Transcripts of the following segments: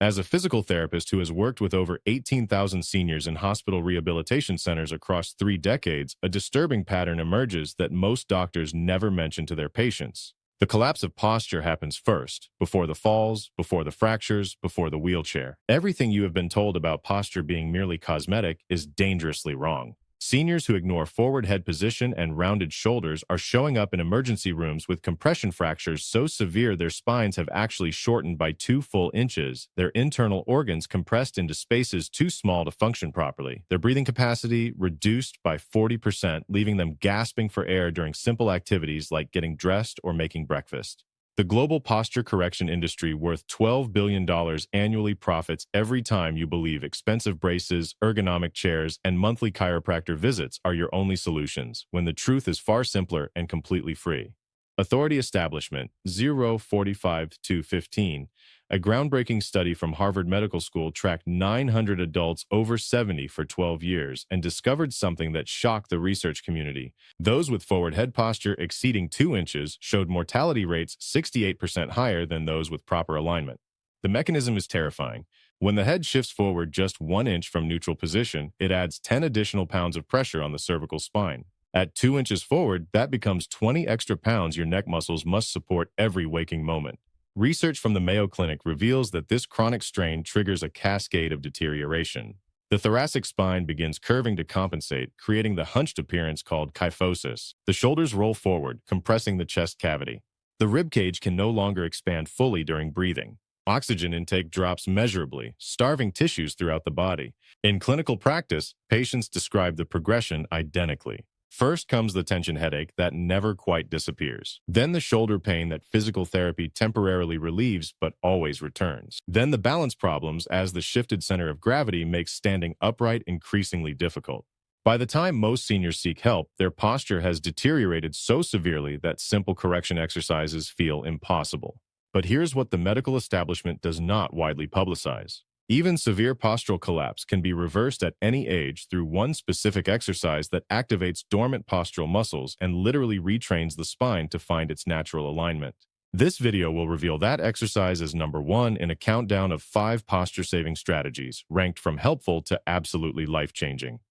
As a physical therapist who has worked with over 18,000 seniors in hospital rehabilitation centers across 3 decades, a disturbing pattern emerges that most doctors never mention to their patients. The collapse of posture happens first, before the falls, before the fractures, before the wheelchair. Everything you have been told about posture being merely cosmetic is dangerously wrong. Seniors who ignore forward head position and rounded shoulders are showing up in emergency rooms with compression fractures so severe their spines have actually shortened by 2 full inches, their internal organs compressed into spaces too small to function properly, their breathing capacity reduced by 40%, leaving them gasping for air during simple activities like getting dressed or making breakfast. The global posture correction industry, worth $12 billion annually, profits every time you believe expensive braces, ergonomic chairs, and monthly chiropractor visits are your only solutions, when the truth is far simpler and completely free. Authority Establishment 045-215. A groundbreaking study from Harvard Medical School tracked 900 adults over 70 for 12 years and discovered something that shocked the research community. Those with forward head posture exceeding 2 inches showed mortality rates 68% higher than those with proper alignment. The mechanism is terrifying. When the head shifts forward just 1 inch from neutral position, it adds 10 additional pounds of pressure on the cervical spine. At 2 inches forward, that becomes 20 extra pounds your neck muscles must support every waking moment. Research from the Mayo Clinic reveals that this chronic strain triggers a cascade of deterioration. The thoracic spine begins curving to compensate, creating the hunched appearance called kyphosis. The shoulders roll forward, compressing the chest cavity. The rib cage can no longer expand fully during breathing. Oxygen intake drops measurably, starving tissues throughout the body. In clinical practice, patients describe the progression identically. First comes the tension headache that never quite disappears. Then the shoulder pain that physical therapy temporarily relieves but always returns. Then the balance problems, as the shifted center of gravity makes standing upright increasingly difficult. By the time most seniors seek help, their posture has deteriorated so severely that simple correction exercises feel impossible. But here's what the medical establishment does not widely publicize. Even severe postural collapse can be reversed at any age through one specific exercise that activates dormant postural muscles and literally retrains the spine to find its natural alignment. This video will reveal that exercise as number 1 in a countdown of 5 posture-saving strategies, ranked from helpful to absolutely life-changing.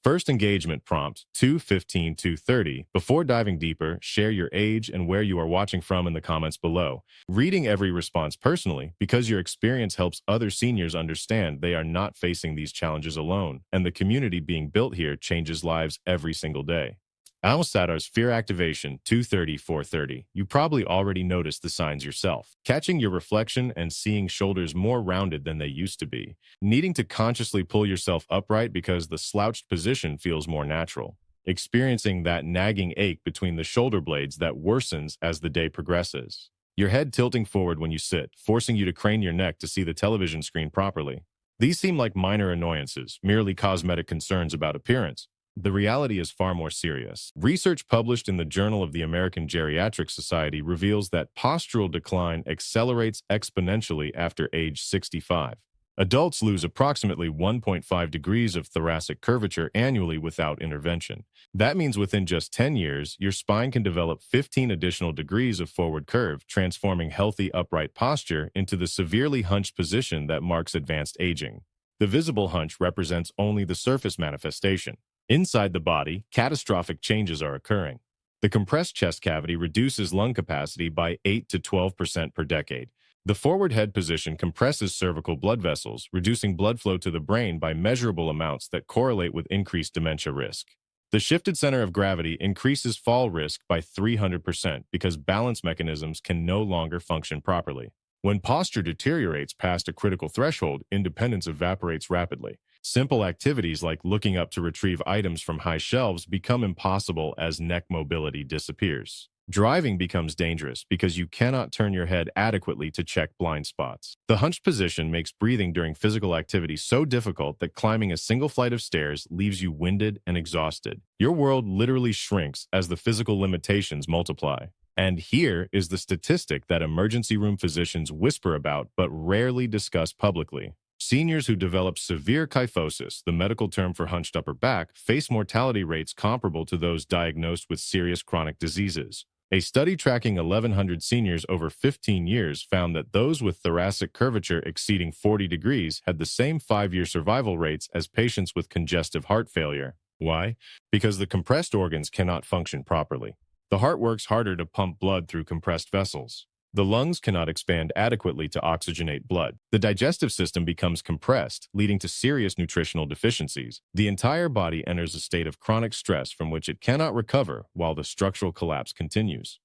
First engagement prompt 215-230. Before diving deeper, share your age and where you are watching from in the comments below. Reading every response personally, because your experience helps other seniors understand they are not facing these challenges alone, and the community being built here changes lives every single day. Al Sadar's Fear Activation 230-430. You probably already noticed the signs yourself. Catching your reflection and seeing shoulders more rounded than they used to be. Needing to consciously pull yourself upright because the slouched position feels more natural. Experiencing that nagging ache between the shoulder blades that worsens as the day progresses. Your head tilting forward when you sit, forcing you to crane your neck to see the television screen properly. These seem like minor annoyances, merely cosmetic concerns about appearance. The reality is far more serious. Research published in the Journal of the American Geriatric Society reveals that postural decline accelerates exponentially after age 65. Adults lose approximately 1.5 degrees of thoracic curvature annually without intervention. That means within just 10 years, your spine can develop 15 additional degrees of forward curve, transforming healthy upright posture into the severely hunched position that marks advanced aging. The visible hunch represents only the surface manifestation. Inside the body, catastrophic changes are occurring. The compressed chest cavity reduces lung capacity by 8 to 12% per decade. The forward head position compresses cervical blood vessels, reducing blood flow to the brain by measurable amounts that correlate with increased dementia risk. The shifted center of gravity increases fall risk by 300% because balance mechanisms can no longer function properly. When posture deteriorates past a critical threshold, independence evaporates rapidly. Simple activities like looking up to retrieve items from high shelves become impossible as neck mobility disappears. Driving becomes dangerous because you cannot turn your head adequately to check blind spots. The hunched position makes breathing during physical activity so difficult that climbing a single flight of stairs leaves you winded and exhausted. Your world literally shrinks as the physical limitations multiply. And here is the statistic that emergency room physicians whisper about but rarely discuss publicly. Seniors who develop severe kyphosis, the medical term for hunched upper back, face mortality rates comparable to those diagnosed with serious chronic diseases. A study tracking 1,100 seniors over 15 years found that those with thoracic curvature exceeding 40 degrees had the same 5-year survival rates as patients with congestive heart failure. Why? Because the compressed organs cannot function properly. The heart works harder to pump blood through compressed vessels. The lungs cannot expand adequately to oxygenate blood. The digestive system becomes compressed, leading to serious nutritional deficiencies. The entire body enters a state of chronic stress from which it cannot recover while the structural collapse continues.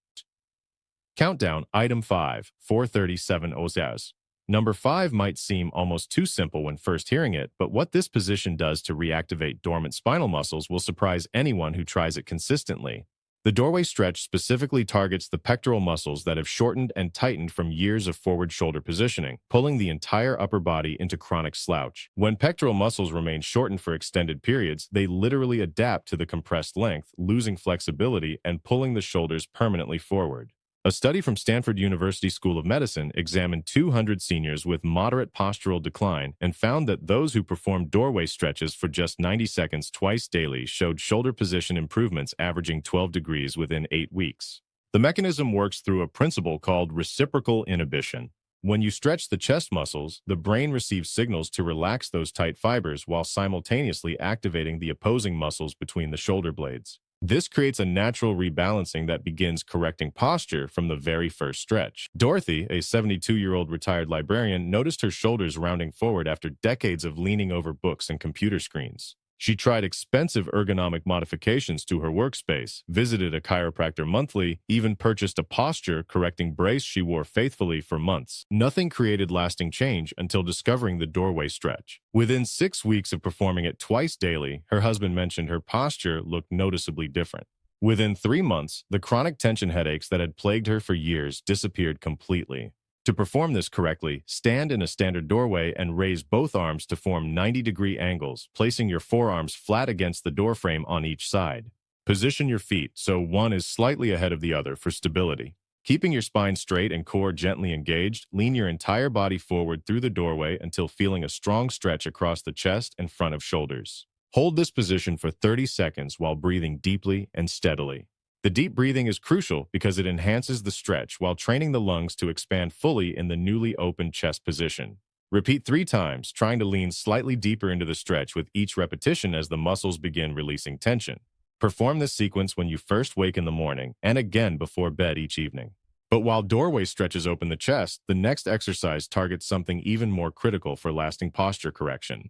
Countdown Item 5, 437 Ozias. Number 5 might seem almost too simple when first hearing it, but what this position does to reactivate dormant spinal muscles will surprise anyone who tries it consistently. The doorway stretch specifically targets the pectoral muscles that have shortened and tightened from years of forward shoulder positioning, pulling the entire upper body into chronic slouch. When pectoral muscles remain shortened for extended periods, they literally adapt to the compressed length, losing flexibility and pulling the shoulders permanently forward. A study from Stanford University School of Medicine examined 200 seniors with moderate postural decline and found that those who performed doorway stretches for just 90 seconds twice daily showed shoulder position improvements averaging 12 degrees within 8 weeks. The mechanism works through a principle called reciprocal inhibition. When you stretch the chest muscles, the brain receives signals to relax those tight fibers while simultaneously activating the opposing muscles between the shoulder blades. This creates a natural rebalancing that begins correcting posture from the very first stretch. Dorothy, a 72-year-old retired librarian, noticed her shoulders rounding forward after decades of leaning over books and computer screens. She tried expensive ergonomic modifications to her workspace, visited a chiropractor monthly, even purchased a posture-correcting brace she wore faithfully for months. Nothing created lasting change until discovering the doorway stretch. Within 6 weeks of performing it twice daily, her husband mentioned her posture looked noticeably different. Within 3 months, the chronic tension headaches that had plagued her for years disappeared completely. To perform this correctly, stand in a standard doorway and raise both arms to form 90-degree angles, placing your forearms flat against the doorframe on each side. Position your feet so one is slightly ahead of the other for stability. Keeping your spine straight and core gently engaged, lean your entire body forward through the doorway until feeling a strong stretch across the chest and front of shoulders. Hold this position for 30 seconds while breathing deeply and steadily. The deep breathing is crucial because it enhances the stretch while training the lungs to expand fully in the newly opened chest position. Repeat 3 times, trying to lean slightly deeper into the stretch with each repetition as the muscles begin releasing tension. Perform this sequence when you first wake in the morning and again before bed each evening. But while doorway stretches open the chest, the next exercise targets something even more critical for lasting posture correction.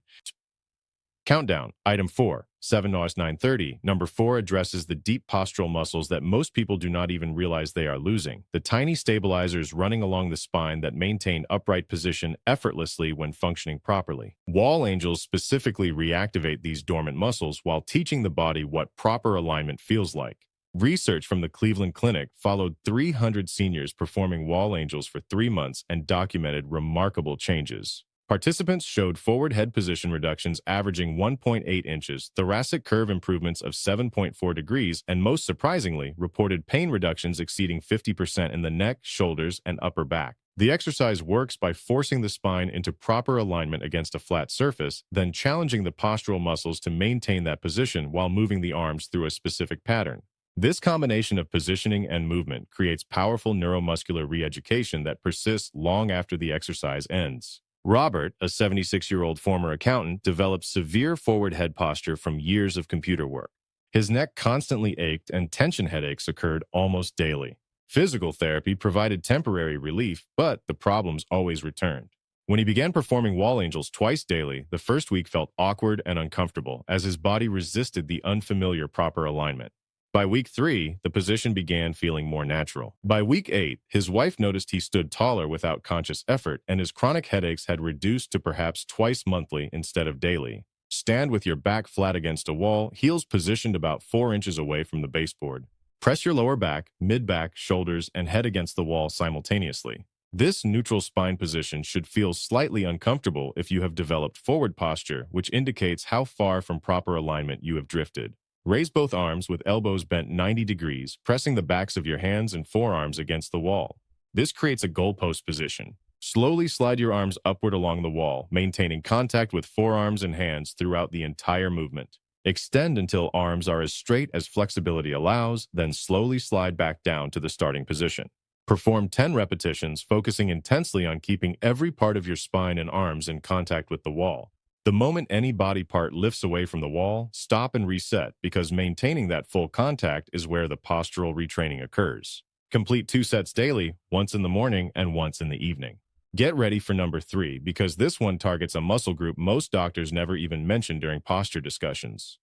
Countdown. Item 4, 7-930. Number 4 addresses the deep postural muscles that most people do not even realize they are losing. The tiny stabilizers running along the spine that maintain upright position effortlessly when functioning properly. Wall angels specifically reactivate these dormant muscles while teaching the body what proper alignment feels like. Research from the Cleveland Clinic followed 300 seniors performing wall angels for 3 months and documented remarkable changes. Participants showed forward head position reductions averaging 1.8 inches, thoracic curve improvements of 7.4 degrees, and most surprisingly, reported pain reductions exceeding 50% in the neck, shoulders, and upper back. The exercise works by forcing the spine into proper alignment against a flat surface, then challenging the postural muscles to maintain that position while moving the arms through a specific pattern. This combination of positioning and movement creates powerful neuromuscular re-education that persists long after the exercise ends. Robert, a 76-year-old former accountant, developed severe forward head posture from years of computer work. His neck constantly ached and tension headaches occurred almost daily. Physical therapy provided temporary relief, but the problems always returned. When he began performing wall angels twice daily, the first week felt awkward and uncomfortable as his body resisted the unfamiliar proper alignment. By week 3, the position began feeling more natural. By week 8, his wife noticed he stood taller without conscious effort, and his chronic headaches had reduced to perhaps twice monthly instead of daily. Stand with your back flat against a wall, heels positioned about 4 inches away from the baseboard. Press your lower back, mid-back, shoulders, and head against the wall simultaneously. This neutral spine position should feel slightly uncomfortable if you have developed forward posture, which indicates how far from proper alignment you have drifted. Raise both arms with elbows bent 90 degrees, pressing the backs of your hands and forearms against the wall. This creates a goalpost position. Slowly slide your arms upward along the wall, maintaining contact with forearms and hands throughout the entire movement. Extend until arms are as straight as flexibility allows, then slowly slide back down to the starting position. Perform 10 repetitions, focusing intensely on keeping every part of your spine and arms in contact with the wall. The moment any body part lifts away from the wall, stop and reset, because maintaining that full contact is where the postural retraining occurs. Complete 2 sets daily, once in the morning and once in the evening. Get ready for number 3, because this one targets a muscle group most doctors never even mention during posture discussions.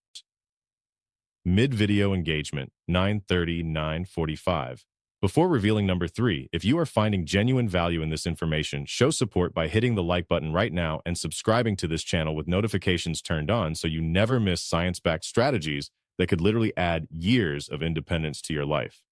Mid-video engagement, 9:30–9:45. Before revealing number 3, if you are finding genuine value in this information, show support by hitting the like button right now and subscribing to this channel with notifications turned on so you never miss science-backed strategies that could literally add years of independence to your life.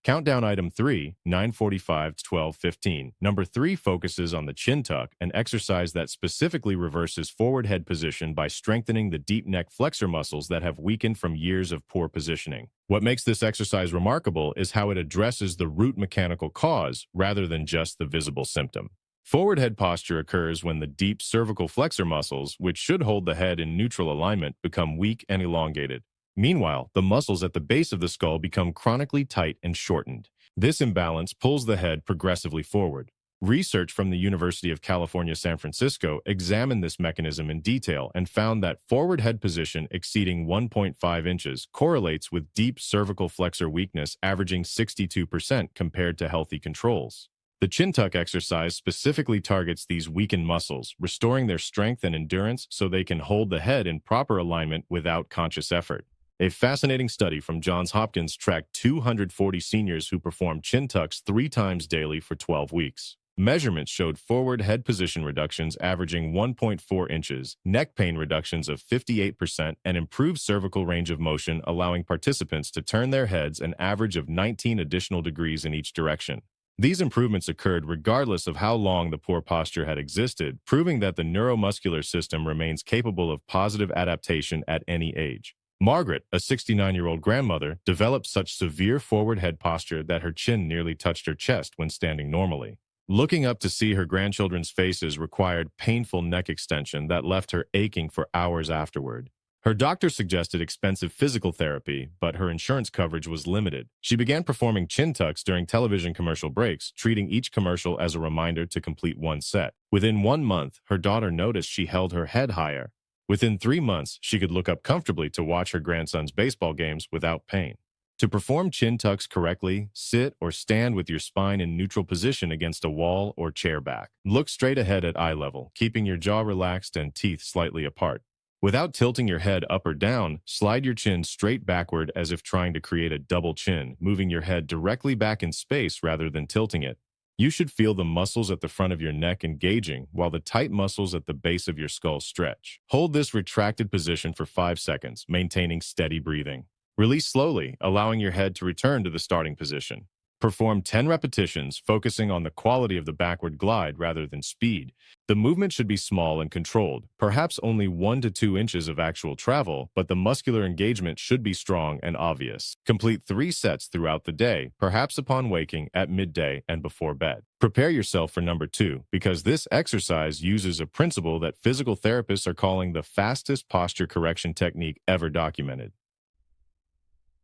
Countdown item 3, 9:45–12:15. Number 3 focuses on the chin tuck, an exercise that specifically reverses forward head position by strengthening the deep neck flexor muscles that have weakened from years of poor positioning. What makes this exercise remarkable is how it addresses the root mechanical cause rather than just the visible symptom. Forward head posture occurs when the deep cervical flexor muscles, which should hold the head in neutral alignment, become weak and elongated. Meanwhile, the muscles at the base of the skull become chronically tight and shortened. This imbalance pulls the head progressively forward. Research from the University of California, San Francisco examined this mechanism in detail and found that forward head position exceeding 1.5 inches correlates with deep cervical flexor weakness averaging 62% compared to healthy controls. The chin tuck exercise specifically targets these weakened muscles, restoring their strength and endurance so they can hold the head in proper alignment without conscious effort. A fascinating study from Johns Hopkins tracked 240 seniors who performed chin tucks 3 times daily for 12 weeks. Measurements showed forward head position reductions averaging 1.4 inches, neck pain reductions of 58%, and improved cervical range of motion, allowing participants to turn their heads an average of 19 additional degrees in each direction. These improvements occurred regardless of how long the poor posture had existed, proving that the neuromuscular system remains capable of positive adaptation at any age. Margaret, a 69-year-old grandmother, developed such severe forward head posture that her chin nearly touched her chest when standing normally. Looking up to see her grandchildren's faces required painful neck extension that left her aching for hours afterward. Her doctor suggested expensive physical therapy, but her insurance coverage was limited. She began performing chin tucks during television commercial breaks, treating each commercial as a reminder to complete 1 set. Within 1 month, her daughter noticed she held her head higher. Within 3 months, she could look up comfortably to watch her grandson's baseball games without pain. To perform chin tucks correctly, sit or stand with your spine in neutral position against a wall or chair back. Look straight ahead at eye level, keeping your jaw relaxed and teeth slightly apart. Without tilting your head up or down, slide your chin straight backward as if trying to create a double chin, moving your head directly back in space rather than tilting it. You should feel the muscles at the front of your neck engaging while the tight muscles at the base of your skull stretch. Hold this retracted position for 5 seconds, maintaining steady breathing. Release slowly, allowing your head to return to the starting position. Perform 10 repetitions, focusing on the quality of the backward glide rather than speed. The movement should be small and controlled, perhaps only 1 to 2 inches of actual travel, but the muscular engagement should be strong and obvious. Complete 3 sets throughout the day, perhaps upon waking, at midday, and before bed. Prepare yourself for number 2, because this exercise uses a principle that physical therapists are calling the fastest posture correction technique ever documented.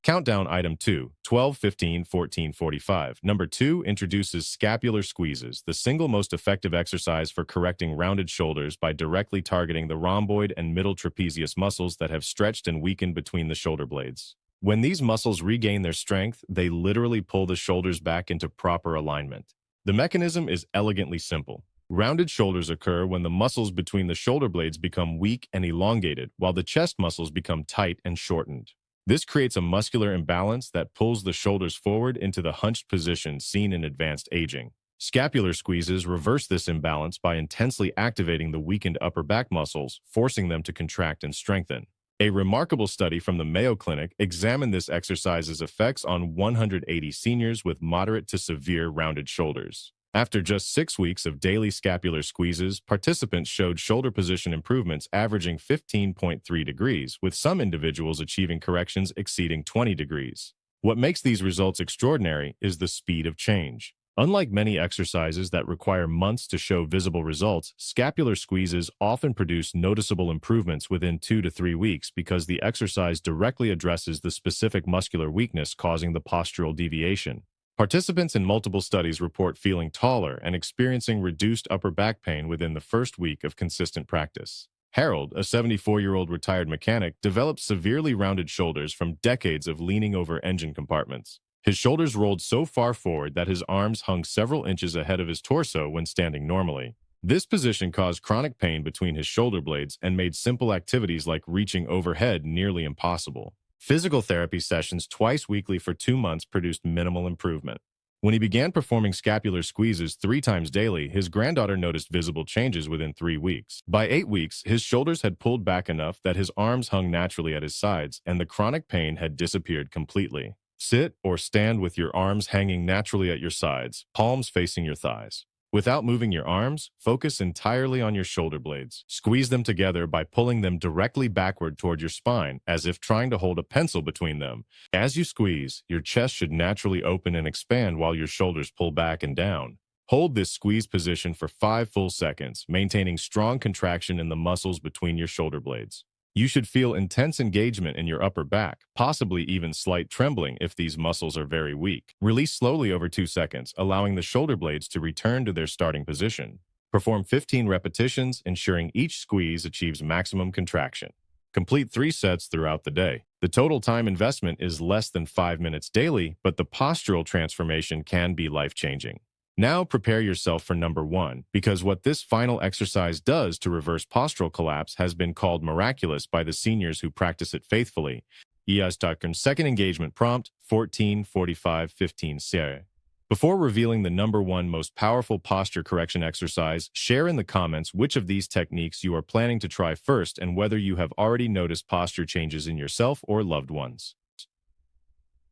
Countdown item 2, 12:15–14:45. Number 2 introduces scapular squeezes, the single most effective exercise for correcting rounded shoulders by directly targeting the rhomboid and middle trapezius muscles that have stretched and weakened between the shoulder blades. When these muscles regain their strength, they literally pull the shoulders back into proper alignment. The mechanism is elegantly simple. Rounded shoulders occur when the muscles between the shoulder blades become weak and elongated, while the chest muscles become tight and shortened. This creates a muscular imbalance that pulls the shoulders forward into the hunched position seen in advanced aging. Scapular squeezes reverse this imbalance by intensely activating the weakened upper back muscles, forcing them to contract and strengthen. A remarkable study from the Mayo Clinic examined this exercise's effects on 180 seniors with moderate to severe rounded shoulders. After just 6 weeks of daily scapular squeezes, participants showed shoulder position improvements averaging 15.3 degrees, with some individuals achieving corrections exceeding 20 degrees. What makes these results extraordinary is the speed of change. Unlike many exercises that require months to show visible results, scapular squeezes often produce noticeable improvements within 2 to 3 weeks because the exercise directly addresses the specific muscular weakness causing the postural deviation. Participants in multiple studies report feeling taller and experiencing reduced upper back pain within the first week of consistent practice. Harold, a 74-year-old retired mechanic, developed severely rounded shoulders from decades of leaning over engine compartments. His shoulders rolled so far forward that his arms hung several inches ahead of his torso when standing normally. This position caused chronic pain between his shoulder blades and made simple activities like reaching overhead nearly impossible. Physical therapy sessions twice weekly for 2 months produced minimal improvement. When he began performing scapular squeezes 3 times daily, his granddaughter noticed visible changes within 3 weeks. By 8 weeks, his shoulders had pulled back enough that his arms hung naturally at his sides, and the chronic pain had disappeared completely. Sit or stand with your arms hanging naturally at your sides, palms facing your thighs. Without moving your arms, focus entirely on your shoulder blades. Squeeze them together by pulling them directly backward toward your spine, as if trying to hold a pencil between them. As you squeeze, your chest should naturally open and expand while your shoulders pull back and down. Hold this squeeze position for 5 full seconds, maintaining strong contraction in the muscles between your shoulder blades. You should feel intense engagement in your upper back, possibly even slight trembling if these muscles are very weak. Release slowly over 2 seconds, allowing the shoulder blades to return to their starting position. Perform 15 repetitions, ensuring each squeeze achieves maximum contraction. Complete 3 sets throughout the day. The total time investment is less than 5 minutes daily, but the postural transformation can be life-changing. Now prepare yourself for number 1, because what this final exercise does to reverse postural collapse has been called miraculous by the seniors who practice it faithfully. Second engagement prompt, 14:45:15 serie. Before revealing the number 1 most powerful posture correction exercise, share in the comments which of these techniques you are planning to try first and whether you have already noticed posture changes in yourself or loved ones.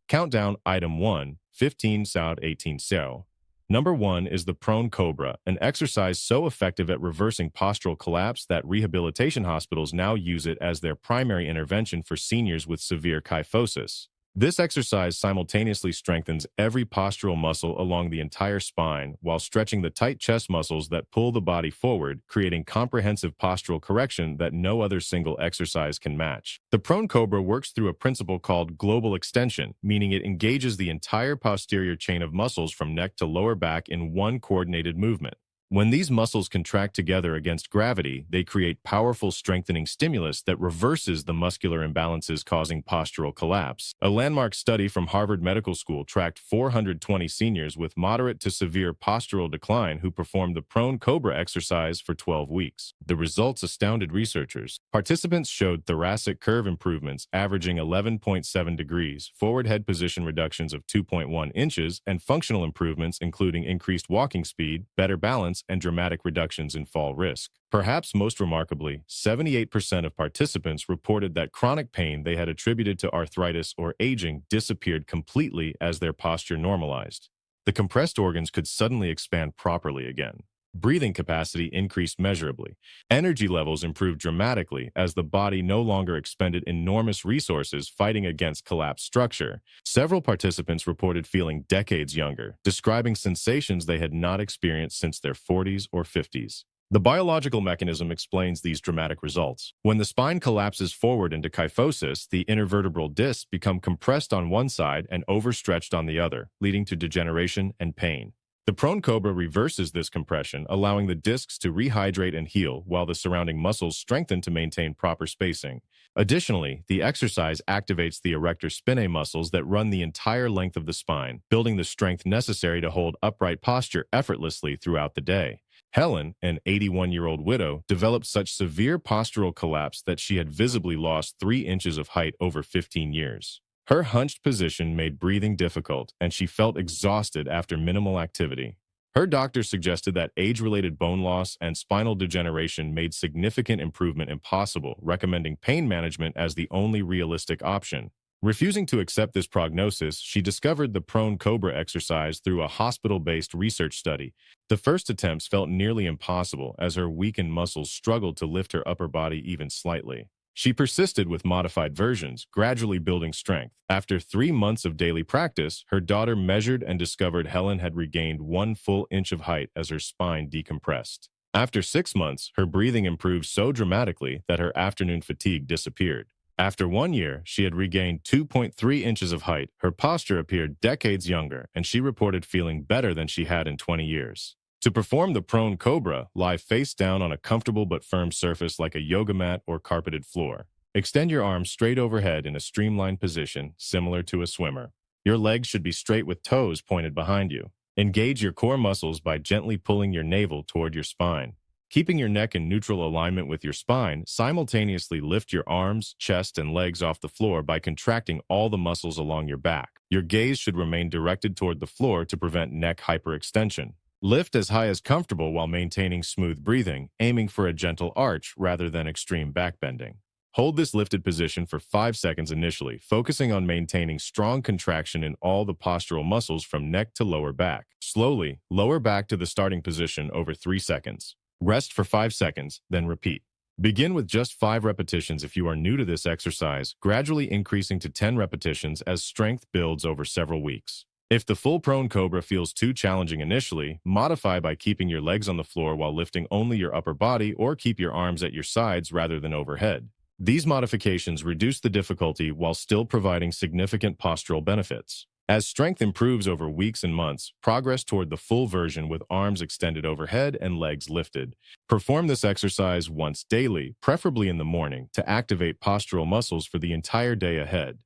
Countdown Item 1, 15 sound 18 0. Number 1 is the prone cobra, an exercise so effective at reversing postural collapse that rehabilitation hospitals now use it as their primary intervention for seniors with severe kyphosis. This exercise simultaneously strengthens every postural muscle along the entire spine while stretching the tight chest muscles that pull the body forward, creating comprehensive postural correction that no other single exercise can match. The prone cobra works through a principle called global extension, meaning it engages the entire posterior chain of muscles from neck to lower back in one coordinated movement. When these muscles contract together against gravity, they create powerful strengthening stimulus that reverses the muscular imbalances causing postural collapse. A landmark study from Harvard Medical School tracked 420 seniors with moderate to severe postural decline who performed the prone cobra exercise for 12 weeks. The results astounded researchers. Participants showed thoracic curve improvements averaging 11.7 degrees, forward head position reductions of 2.1 inches, and functional improvements including increased walking speed, better balance, and dramatic reductions in fall risk. Perhaps most remarkably, 78% of participants reported that chronic pain they had attributed to arthritis or aging disappeared completely as their posture normalized. The compressed organs could suddenly expand properly again. Breathing capacity increased measurably. Energy levels improved dramatically as the body no longer expended enormous resources fighting against collapsed structure. Several participants reported feeling decades younger, describing sensations they had not experienced since their 40s or 50s. The biological mechanism explains these dramatic results. When the spine collapses forward into kyphosis, the intervertebral discs become compressed on one side and overstretched on the other, leading to degeneration and pain. The prone cobra reverses this compression, allowing the discs to rehydrate and heal while the surrounding muscles strengthen to maintain proper spacing. Additionally, the exercise activates the erector spinae muscles that run the entire length of the spine, building the strength necessary to hold upright posture effortlessly throughout the day. Helen, an 81-year-old widow, developed such severe postural collapse that she had visibly lost 3 inches of height over 15 years. Her hunched position made breathing difficult, and she felt exhausted after minimal activity. Her doctor suggested that age-related bone loss and spinal degeneration made significant improvement impossible, recommending pain management as the only realistic option. Refusing to accept this prognosis, she discovered the prone cobra exercise through a hospital-based research study. The first attempts felt nearly impossible as her weakened muscles struggled to lift her upper body even slightly. She persisted with modified versions, gradually building strength. After 3 months of daily practice, her daughter measured and discovered Helen had regained 1 full inch of height as her spine decompressed. After 6 months, her breathing improved so dramatically that her afternoon fatigue disappeared. After 1 year, she had regained 2.3 inches of height, her posture appeared decades younger, and she reported feeling better than she had in 20 years. To perform the prone cobra, lie face down on a comfortable but firm surface like a yoga mat or carpeted floor. Extend your arms straight overhead in a streamlined position, similar to a swimmer. Your legs should be straight with toes pointed behind you. Engage your core muscles by gently pulling your navel toward your spine. Keeping your neck in neutral alignment with your spine, simultaneously lift your arms, chest, and legs off the floor by contracting all the muscles along your back. Your gaze should remain directed toward the floor to prevent neck hyperextension. Lift as high as comfortable while maintaining smooth breathing, aiming for a gentle arch rather than extreme backbending. Hold this lifted position for 5 seconds initially, focusing on maintaining strong contraction in all the postural muscles from neck to lower back. Slowly, lower back to the starting position over 3 seconds. Rest for 5 seconds, then repeat. Begin with just 5 repetitions if you are new to this exercise, gradually increasing to 10 repetitions as strength builds over several weeks. If the full prone cobra feels too challenging initially, modify by keeping your legs on the floor while lifting only your upper body or keep your arms at your sides rather than overhead. These modifications reduce the difficulty while still providing significant postural benefits. As strength improves over weeks and months, progress toward the full version with arms extended overhead and legs lifted. Perform this exercise once daily, preferably in the morning, to activate postural muscles for the entire day ahead.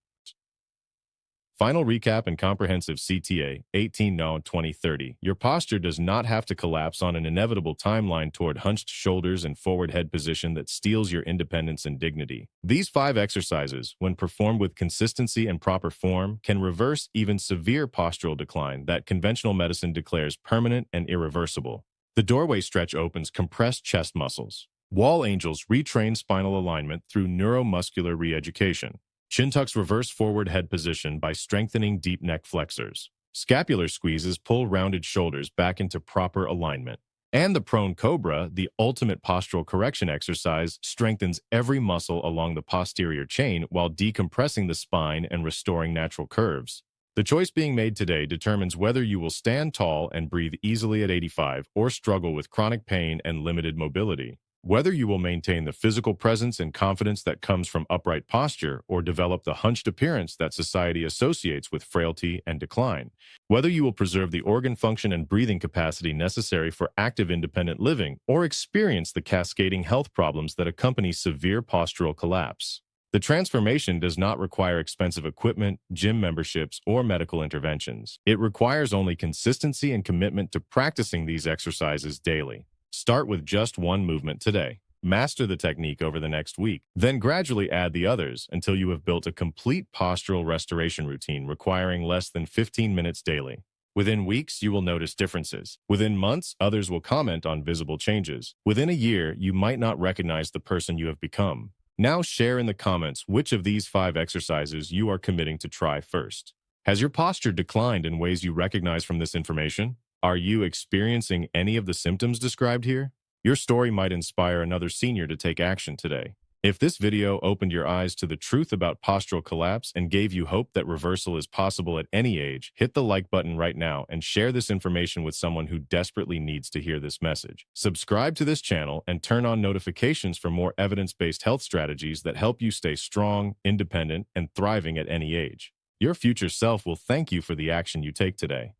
Final recap and comprehensive CTA, 18-9-2030. Your posture does not have to collapse on an inevitable timeline toward hunched shoulders and forward head position that steals your independence and dignity. These 5 exercises, when performed with consistency and proper form, can reverse even severe postural decline that conventional medicine declares permanent and irreversible. The doorway stretch opens compressed chest muscles. Wall angels retrain spinal alignment through neuromuscular re-education. Chin tucks reverse forward head position by strengthening deep neck flexors. Scapular squeezes pull rounded shoulders back into proper alignment. And the prone cobra, the ultimate postural correction exercise, strengthens every muscle along the posterior chain while decompressing the spine and restoring natural curves. The choice being made today determines whether you will stand tall and breathe easily at 85 or struggle with chronic pain and limited mobility. Whether you will maintain the physical presence and confidence that comes from upright posture or develop the hunched appearance that society associates with frailty and decline. Whether you will preserve the organ function and breathing capacity necessary for active independent living or experience the cascading health problems that accompany severe postural collapse. The transformation does not require expensive equipment, gym memberships, or medical interventions. It requires only consistency and commitment to practicing these exercises daily. Start with just one movement today. Master the technique over the next week, then gradually add the others until you have built a complete postural restoration routine requiring less than 15 minutes daily. Within weeks, you will notice differences. Within months, others will comment on visible changes. Within a year, you might not recognize the person you have become. Now share in the comments which of these 5 exercises you are committing to try first. Has your posture declined in ways you recognize from this information? Are you experiencing any of the symptoms described here? Your story might inspire another senior to take action today. If this video opened your eyes to the truth about postural collapse and gave you hope that reversal is possible at any age, hit the like button right now and share this information with someone who desperately needs to hear this message. Subscribe to this channel and turn on notifications for more evidence-based health strategies that help you stay strong, independent, and thriving at any age. Your future self will thank you for the action you take today.